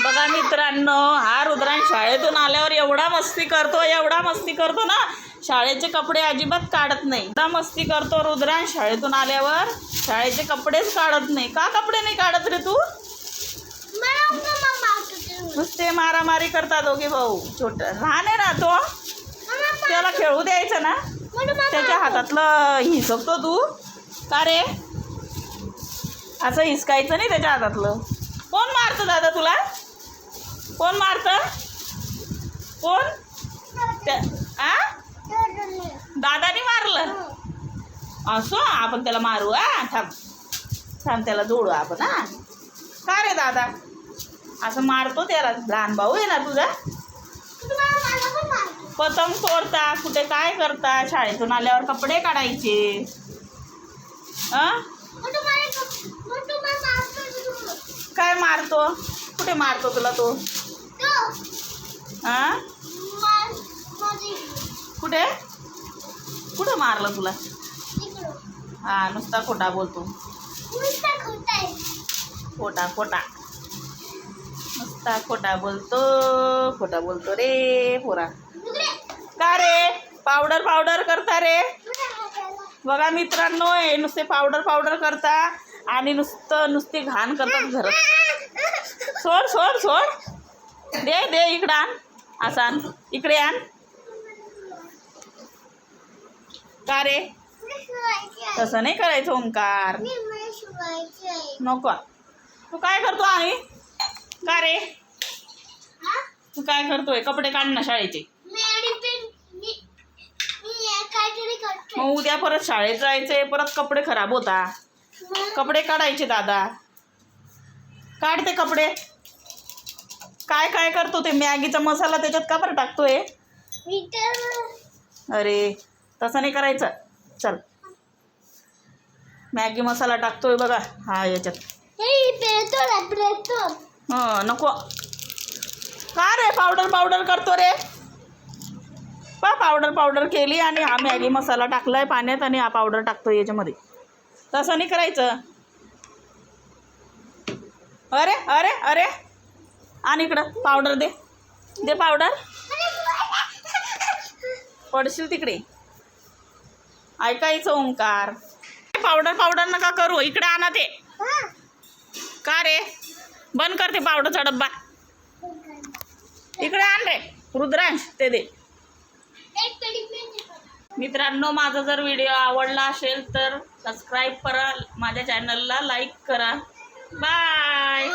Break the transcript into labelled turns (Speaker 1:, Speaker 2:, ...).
Speaker 1: बघा मित्रांनो, हा रुद्रांश शाळेतून आल्यावर एवढा मस्ती करतो ना, शाळेचे कपडे अजिबात काढत नाही. एवढा मस्ती करतो रुद्रांश शाळेतून आल्यावर, शाळेचे कपडेच काढत नाही. का कपडे नाही काढत रे तू? नुसते मारामारी करतात दोघे भाऊ. छोटा लहान आहे ना तो, त्याला खेळू द्यायचं ना. त्याच्या हातातलं हिसकतो तू का रे? असं हिसकायचं नाही त्याच्या हातातलं. कोण मारतं दादा तुला? कोण मारतं? कोण? दादानी मारलं असो. आपण त्याला मारू. थांब त्याला जोडू आपण. का रे दादा असं मारतो त्याला? लहान भाऊ आहे ना तुझा. पतंग तोडता, कुठे काय करता? शाळेतून आल्यावर कपडे काढायचे. काय मारतो? कुठे मारतो तुला तो? कुठे कुठे मारलं तुला? नुसता खोटा बोलतो. खोटा नुसता खोटा बोलतो रे पोरा. का रे पावडर करता रे? बघा मित्रांनो, हे नुसते पावडर करता आणि नुसती घाण करतात घरात. सोड दे इकडं आण. असं आण, इकडे आण. का रे तसं नाही करायचं ओंकार. नको. तू काय करतो आहे? का रे तू काय करतोय? कपडे काढ ना शाळेचे. मग उद्या परत शाळेत जायचंय, परत कपडे खराब होता. कपडे काढायचे दादा. काढ ते कपडे. काय करतो ते? मॅगीचा मसाला त्याच्यात का बरं टाकतोय? अरे तसं नाही करायचं. चल, मॅगी मसाला टाकतोय बघा हा याच्यात. नको. का रे पावडर करतो रे? पावडर केली आणि हा मॅगी मसाला टाकलाय पाण्यात आणि हा पावडर टाकतोय याच्यामध्ये. तसं नाही करायचं. अरे आणि इकडं पावडर दे पावडर. पडशील तिकडे. ऐकायचं ओंकार. पावडर नका करू. इकडे आणा ते. का रे बंद कर ते पावडरचा डब्बा. इकडे आण रे रुद्रांश, ते दे. मित्रांनो, माझा जर व्हिडिओ आवडला असेल तर सबस्क्राईब करा, माझ्या चॅनलला लाईक करा. बाय.